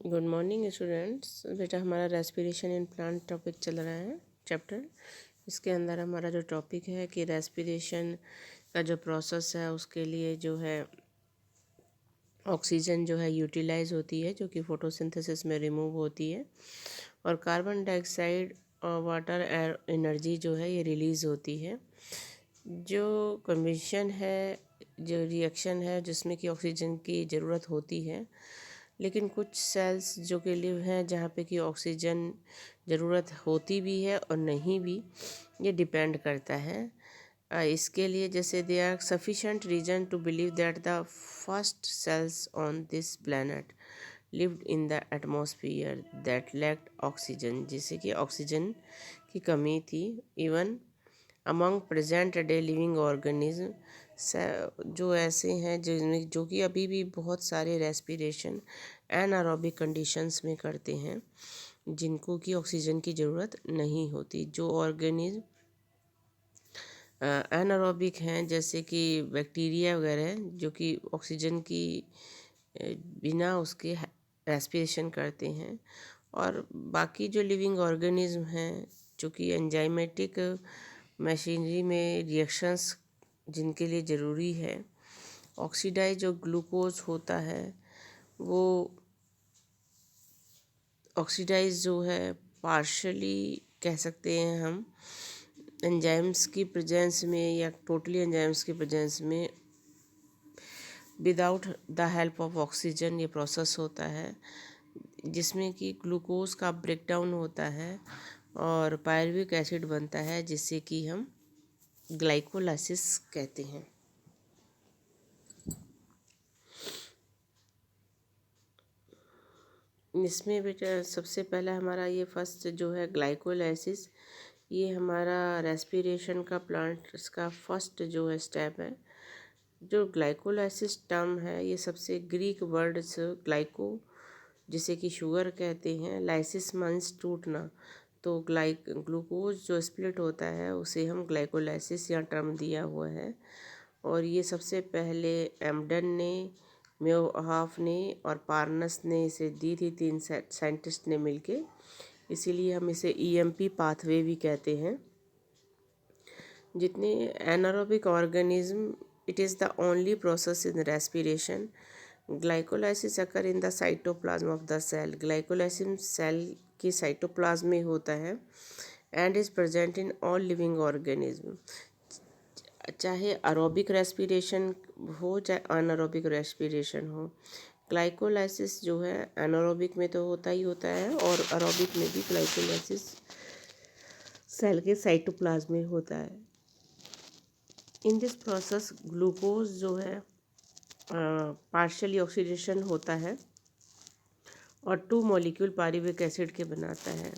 Good morning students. बेटा हमारा respiration in plant topic चल रहा है चैप्टर। इसके अंदर हमारा जो टॉपिक है कि रेस्पिरेशन का जो प्रोसेस है उसके लिए जो है ऑक्सीजन जो है यूटिलाइज होती है, जो कि फोटोसिंथेसिस में रिमूव होती है, और कार्बन डाइऑक्साइड और वाटर एनर्जी जो है ये रिलीज़ होती है। जो कम्बिशन है, जो रिएक्शन है जिसमें कि ऑक्सीजन की ज़रूरत होती है, लेकिन कुछ सेल्स जो के लिए हैं जहाँ पे कि ऑक्सीजन ज़रूरत होती भी है और नहीं भी, ये डिपेंड करता है। इसके लिए जैसे they are sufficient reason to believe that the first cells on this planet lived in the atmosphere that lacked oxygen, जिससे कि ऑक्सीजन की कमी थी। Even among present day living organism, जो ऐसे हैं जिनमें जो कि अभी भी बहुत सारे रेस्पिरेशन एनारोबिक कंडीशंस में करते हैं, जिनको कि ऑक्सीजन की ज़रूरत नहीं होती। जो ऑर्गेनिज्म एनारोबिक हैं जैसे कि बैक्टीरिया वगैरह, जो कि ऑक्सीजन की बिना उसके रेस्पिरेशन करते हैं, और बाकी जो लिविंग ऑर्गेनिज्म हैं जो कि एंजाइमेटिक मशीनरी में रिएक्शंस जिनके लिए ज़रूरी है, ऑक्सीडाइज जो ग्लूकोज होता है वो ऑक्सीडाइज जो है पार्शली कह सकते हैं हम एंजाइम्स की प्रेजेंस में या टोटली एंजाइम्स की प्रेजेंस में without the help of oxygen ये प्रोसेस होता है, जिसमें कि ग्लूकोज का ब्रेकडाउन होता है और पायरुविक एसिड बनता है, जिससे कि हम ग्लाइकोलाइसिस कहते हैं। इसमें बेटा सबसे पहला हमारा ये फर्स्ट जो है ग्लाइकोलाइसिस, ये हमारा रेस्पिरेशन का प्लांट इसका फर्स्ट जो है स्टेप है। जो ग्लाइकोलाइसिस टर्म है ये सबसे ग्रीक वर्ड्स ग्लाइको, जिसे कि शुगर कहते हैं, लाइसिस मीन्स टूटना, तो ग्लूकोज जो स्प्लिट होता है उसे हम ग्लाइकोलाइसिस या टर्म दिया हुआ है। और ये सबसे पहले एम्डन ने, म्योहाफ ने और पार्नस ने इसे दी थी, तीन साइंटिस्ट ने मिलके, इसीलिए हम इसे ईएमपी पाथवे भी कहते हैं। जितने anaerobic organism, it is the only process in respiration. Glycolysis occur in the cytoplasm of the cell, glycolysis cell की साइटोप्लाज्म में होता है, and is present in all living organism. चाहे एरोबिक रेस्पिरेशन हो चाहे अनएरोबिक रेस्पिरेशन हो, glycolysis जो है एनारोबिक में तो होता ही होता है, और एरोबिक में भी ग्लाइकोलाइसिस सेल के साइटोप्लाज्म में होता है। इन दिस प्रोसेस ग्लूकोज जो है पार्शियली ऑक्सीडेशन होता है और 2 मॉलिक्यूल पायरुविक एसिड के बनाता है।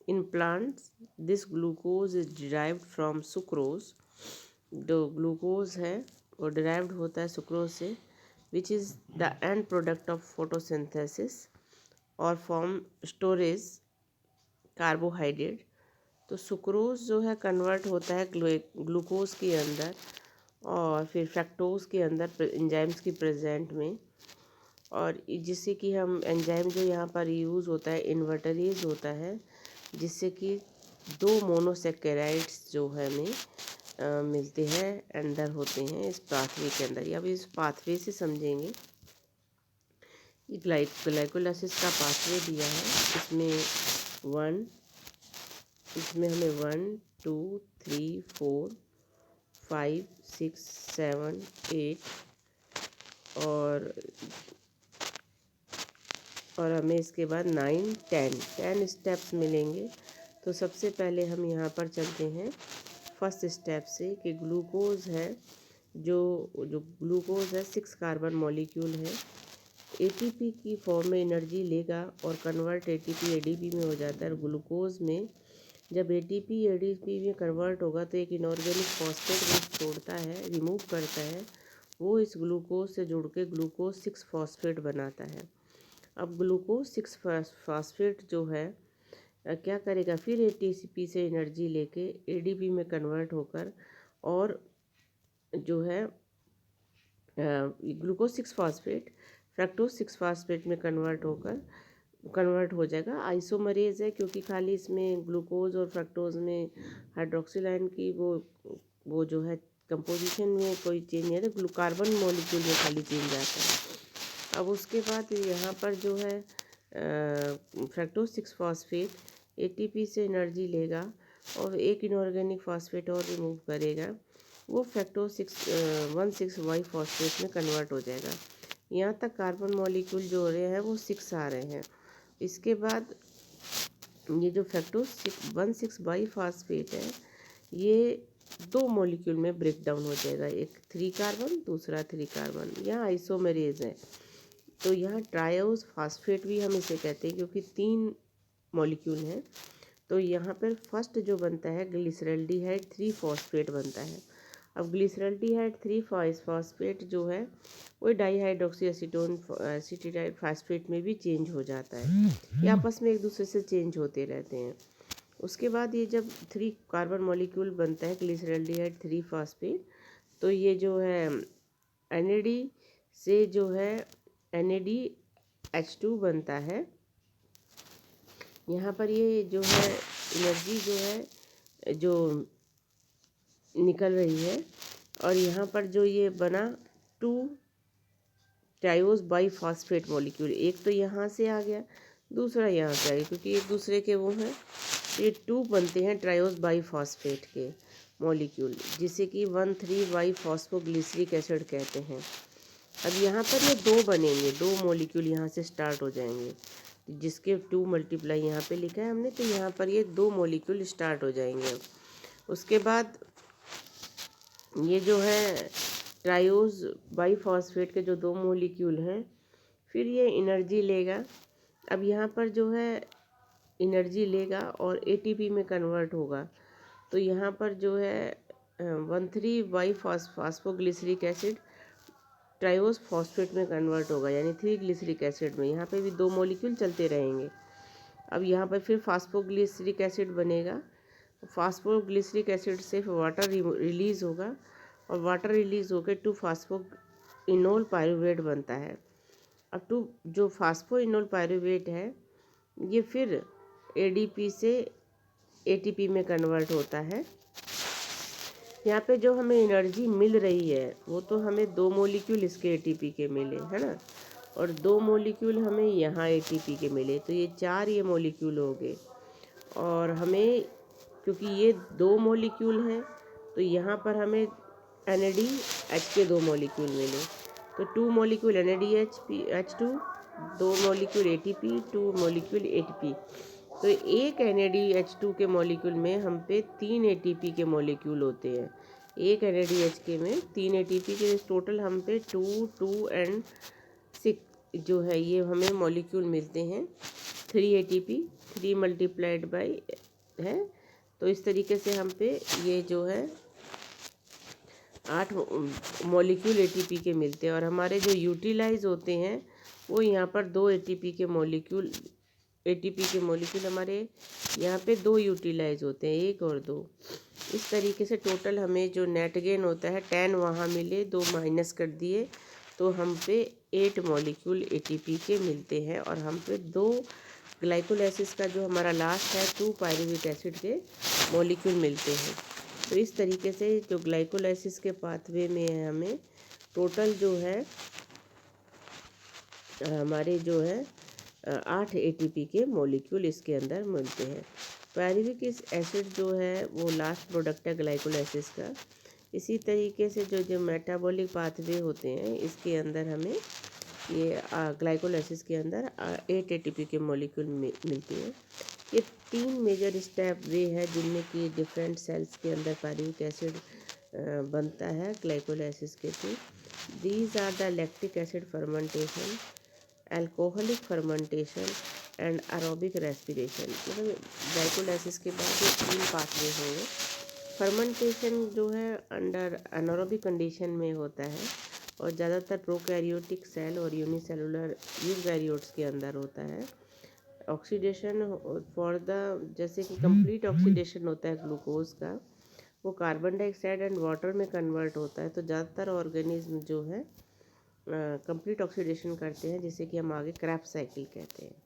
In plants this glucose is derived from sucrose, जो ग्लूकोज है वो डिराइव्ड होता है सुक्रोज से, which is the end product of photosynthesis और फॉर्म स्टोरेज कार्बोहाइड्रेट। तो सुक्रोज जो है कन्वर्ट होता है ग्लूकोज के अंदर और फिर फ्रक्टोज के अंदर एंजाइम्स की प्रेजेंट में, और जिससे कि हम एंजाइम जो यहाँ पर यूज़ होता है इन्वर्टरेज होता है, जिससे कि 2 मोनोसेकेराइड्स जो है हमें मिलते हैं, अंदर होते हैं इस पाथवे के अंदर। या अभी इस पाथवे से समझेंगे। ये ग्लाइकोलाइसिस का पाथवे दिया है, इसमें हमें 1 2 3 4 5 6 7 8 और हमें इसके बाद 9 10 स्टेप्स मिलेंगे। तो सबसे पहले हम यहाँ पर चलते हैं फर्स्ट स्टेप से कि ग्लूकोज है, जो ग्लूकोज है 6 कार्बन मॉलिक्यूल है, एटीपी की फॉर्म में एनर्जी लेगा और कन्वर्ट एटीपी एडीपी में हो जाता है। ग्लूकोज में जब एटीपी एडीपी में कन्वर्ट होगा तो एक इनऑर्गेनिक फॉस्फेट ग्रुप छोड़ता है, रिमूव करता है, वो इस ग्लूकोज से जुड़ के ग्लूकोज 6 फॉस्फेट बनाता है। अब ग्लूकोज 6 फॉस्फेट जो है क्या करेगा, फिर एटीपी से एनर्जी लेके एडीपी में कन्वर्ट होकर और जो है ग्लूकोज 6 फॉस्फेट फ्रक्टोज 6 फास्फेट में कन्वर्ट हो जाएगा। आइसोमरेज है क्योंकि खाली इसमें ग्लूकोज और फ्रक्टोज में हाइड्रोक्सिल आयन की वो जो है कंपोजिशन में कोई चेंज नहीं है, तो कार्बन मॉलिक्यूल में खाली चेंज आता है। अब उसके बाद यहाँ पर जो है फ्रक्टोज 6 फास्फेट एटीपी से एनर्जी लेगा और एक इनऑर्गेनिक फास्फेट और रिमूव करेगा, वो फ्रक्टोज 1,6 वाई फास्फेट में कन्वर्ट हो जाएगा। यहाँ तक कार्बन मॉलिक्यूल जो हो रहे हैं वो 6 आ रहे हैं। इसके बाद ये जो फ्रक्टोज 1,6 बाई फास्फेट है, ये 2 मॉलिक्यूल में ब्रेक डाउन हो जाएगा, एक 3 कार्बन दूसरा 3 कार्बन। यहाँ आइसोमेरेज है, तो यहाँ ट्रायोज फास्फेट भी हम इसे कहते हैं क्योंकि 3 मॉलिक्यूल हैं। तो यहाँ पर फर्स्ट जो बनता है ग्लिसरल्डिहाइड 3 फॉस्फेट बनता है। अब ग्लिसरल्डिहाइड 3 फॉस्फेट जो है वो डाईहाइड्रोक्सी एसीटाइल फास्फेट में भी चेंज हो जाता है। ये आपस में एक दूसरे से चेंज होते रहते हैं। उसके बाद ये जब 3 कार्बन मॉलिक्यूल बनता है ग्लिसरल्डिहाइड 3 फॉस्फेट, तो ये जो है NAD से जो है NADH2 बनता है। यहाँ पर ये जो है एनर्जी जो है जो निकल रही है, और यहाँ पर जो ये बना 2 ट्रायोज बाई फास्फेट मॉलिक्यूल, एक तो यहाँ से आ गया दूसरा यहाँ से आ गया क्योंकि एक दूसरे के वो हैं, तो ये 2 बनते हैं ट्रायोज बाई फास्फेट के मॉलिक्यूल, जिसे कि 1,3 वाई फॉस्फोग्लिसरिक एसिड कहते हैं। अब यहाँ पर ये 2 बनेंगे, 2 मॉलिक्यूल यहाँ से स्टार्ट हो जाएंगे, जिसके 2 मल्टीप्लाई यहाँ पे लिखा है हमने, तो यहाँ पर ये 2 मॉलिक्यूल स्टार्ट हो जाएंगे। अब उसके बाद ये जो है ट्रायोज बाई फॉस्फेट के जो 2 मॉलिक्यूल हैं, फिर ये एनर्जी लेगा। अब यहाँ पर जो है एनर्जी लेगा और ATP में कन्वर्ट होगा, तो यहाँ पर जो है 1,3 bi phosphoglyceric acid triose phosphate में कन्वर्ट होगा, यानी 3 ग्लिसरिक एसिड में। यहाँ पे भी 2 मॉलिक्यूल चलते रहेंगे। अब यहाँ पर फिर फास्फोग्लिसरिक एसिड बनेगा, फास्फोग्लिसरिक एसिड से वाटर रिलीज़ होगा और वाटर रिलीज़ होकर 2 फास्फोइनोल पायरुवेट बनता है। अब 2 जो फास्फोइनोल पायरुवेट है ये फिर ADP से ATP में कन्वर्ट होता है। यहाँ पे जो हमें एनर्जी मिल रही है वो तो हमें 2 मॉलिक्यूल इसके ATP के मिले है ना, और 2 मॉलिक्यूल हमें यहाँ ATP के मिले, तो ये 4 ये मॉलिक्यूल हो गए। और हमें क्योंकि ये 2 मॉलिक्यूल हैं तो यहाँ पर हमें NADH के 2 मॉलिक्यूल मिले, तो 2 molecule NADH2, 2 molecule ATP, 2 molecule ATP। तो एक NADH2 के मॉलिक्यूल में हम पे 3 ATP के मॉलिक्यूल होते हैं। एक NADH के में 3 ATP के, टोटल हम पे 2, 2 एंड 6 जो है ये हमें मॉलिक्यूल मिलते हैं। 3 ATP 3 मल्टीप्लाइड बाई है, तो इस तरीके से हम पे ये जो है 8 मॉलिक्यूल ATP के मिलते हैं। और हमारे जो यूटिलाइज होते हैं वो यहाँ पर 2 ATP के मॉलिक्यूल हमारे यहाँ पे 2 यूटिलाइज होते हैं, 1 और 2। इस तरीके से टोटल हमें जो नेट गेन होता है 10 वहाँ मिले, 2 माइनस कर दिए, तो हम पे 8 मॉलिक्यूल ATP के मिलते हैं। और हम पे 2 ग्लाइकोलाइसिस का जो हमारा लास्ट है 2 पायरुविक एसिड के मॉलिक्यूल मिलते हैं। तो इस तरीके से जो ग्लाइकोलाइसिस के पाथवे में है हमें टोटल जो है हमारे जो है 8 ATP के मॉलिक्यूल इसके अंदर मिलते हैं। पायरुविक एसिड जो है वो लास्ट प्रोडक्ट है ग्लाइकोलाइसिस का। इसी तरीके से जो मेटाबॉलिक पाथवे होते हैं इसके अंदर हमें ये ग्लाइकोलाइसिस के अंदर 8 ATP के मॉलिक्यूल मिलते हैं। ये 3 मेजर स्टेप वे है जिनमें कि डिफरेंट सेल्स के अंदर पायरुविक एसिड बनता है ग्लाइकोलाइसिस के थ्रू। These are the lactic acid fermentation, alcoholic fermentation and aerobic respiration. मतलब ग्लाइकोलाइसिस के बाद ये 3 पाथवे होंगे। फर्मेंटेशन जो है अंडर एनारोबिक कंडीशन में होता है और ज़्यादातर प्रोकैरियोटिक सेल और यूनिसेलुलर यूकैरियोट्स के अंदर होता है। ऑक्सीडेशन फॉर द जैसे कि कंप्लीट ऑक्सीडेशन होता है ग्लूकोज का, वो कार्बन डाइऑक्साइड एंड वाटर में कन्वर्ट होता है। तो ज़्यादातर ऑर्गेनिज्म जो है कंप्लीट ऑक्सीडेशन करते हैं, जिसे कि हम आगे क्रैब्स साइकिल कहते हैं।